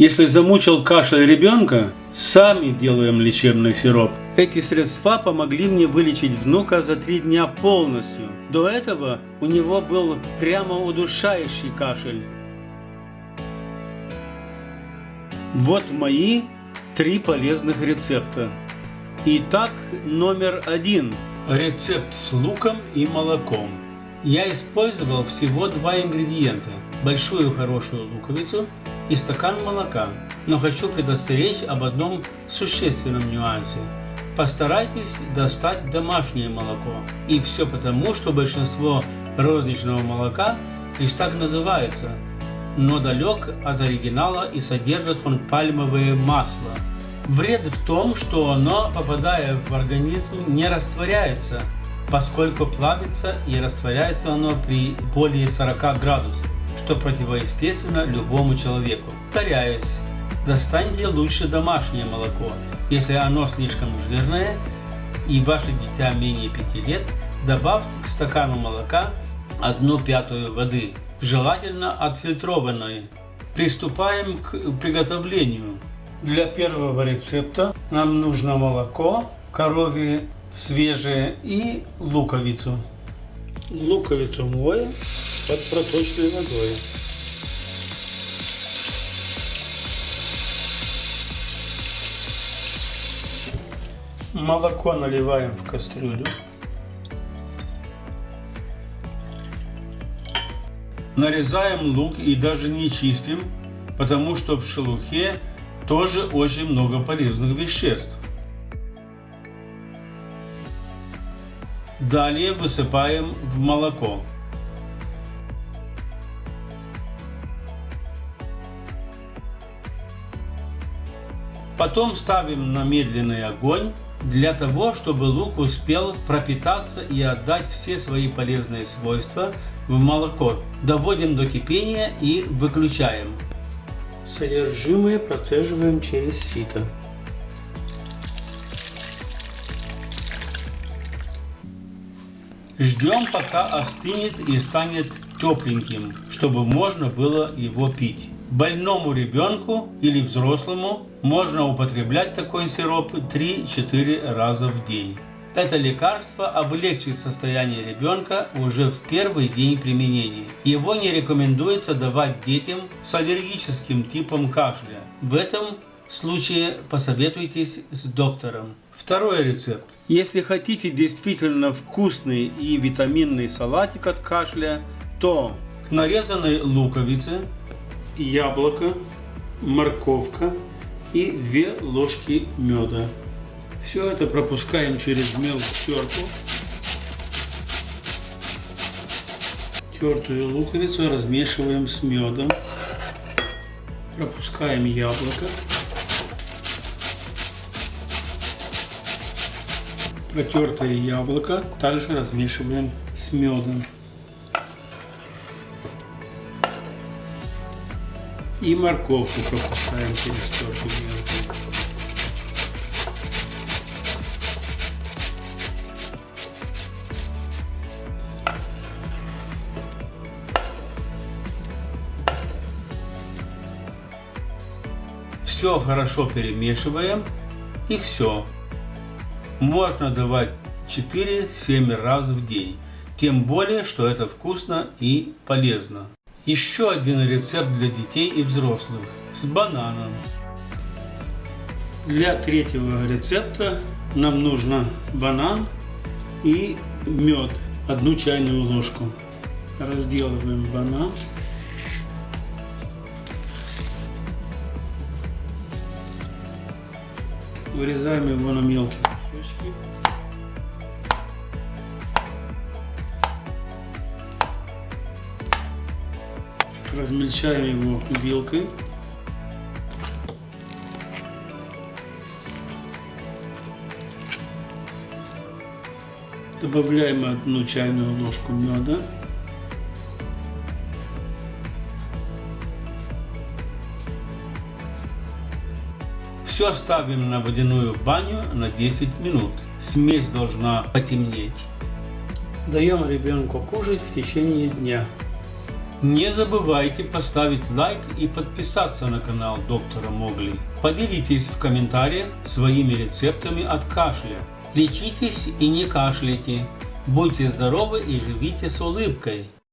Если замучил кашель ребенка, сами делаем лечебный сироп. Эти средства помогли мне вылечить внука за 3 дня полностью. До этого у него был прямо удушающий кашель. Вот мои 3 полезных рецепта. Итак, номер 1. Рецепт с луком и молоком. Я использовал всего 2 ингредиента. Большую хорошую луковицу и стакан молока. Но хочу предостеречь об одном существенном нюансе. Постарайтесь достать домашнее молоко. И все потому, что большинство розничного молока лишь так называется, но далек от оригинала и содержит он пальмовое масло. Вред в том, что оно, попадая в организм, не растворяется, поскольку плавится и растворяется оно при более 40 градусов, что противоестественно любому человеку. Повторяюсь, достаньте лучше домашнее молоко. Если оно слишком жирное и ваше дитя менее 5 лет, добавьте к стакану молока 1/5 воды, желательно отфильтрованной. Приступаем к приготовлению. Для первого рецепта нам нужно молоко коровье свежее и луковицу. Луковицу мою под проточной водой. Молоко наливаем в кастрюлю. Нарезаем лук и даже не чистим, потому что в шелухе тоже очень много полезных веществ. Далее высыпаем в молоко. Потом ставим на медленный огонь для того, чтобы лук успел пропитаться и отдать все свои полезные свойства в молоко. Доводим до кипения и выключаем. Содержимое процеживаем через сито. Ждем, пока остынет и станет тепленьким, чтобы можно было его пить. Больному ребенку или взрослому можно употреблять такой сироп 3-4 раза в день. Это лекарство облегчит состояние ребенка уже в первый день применения. Его не рекомендуется давать детям с аллергическим типом кашля. В этом случае посоветуйтесь с доктором. Второй рецепт. Если хотите действительно вкусный и витаминный салатик от кашля, то к нарезанной луковице яблоко, морковка и 2 ложки меда. Все это пропускаем через мелкотерку. Тертую луковицу размешиваем с медом. Пропускаем яблоко. Протертое яблоко также размешиваем с медом. И морковку пропускаем через тертую мелко. Все хорошо перемешиваем и все. Можно давать 4-7 раз в день. Тем более, что это вкусно и полезно. Еще один рецепт для детей и взрослых с бананом. Для третьего рецепта нам нужно банан и мед, 1 чайную ложку. Разделываем банан. Вырезаем его на мелкие кусочки. Размельчаем его вилкой. Добавляем 1 чайную ложку меда. Все ставим на водяную баню на 10 минут. Смесь должна потемнеть. Даем ребенку кушать в течение дня. Не забывайте поставить лайк и подписаться на канал доктора Могли. Поделитесь в комментариях своими рецептами от кашля. Лечитесь и не кашляйте. Будьте здоровы и живите с улыбкой.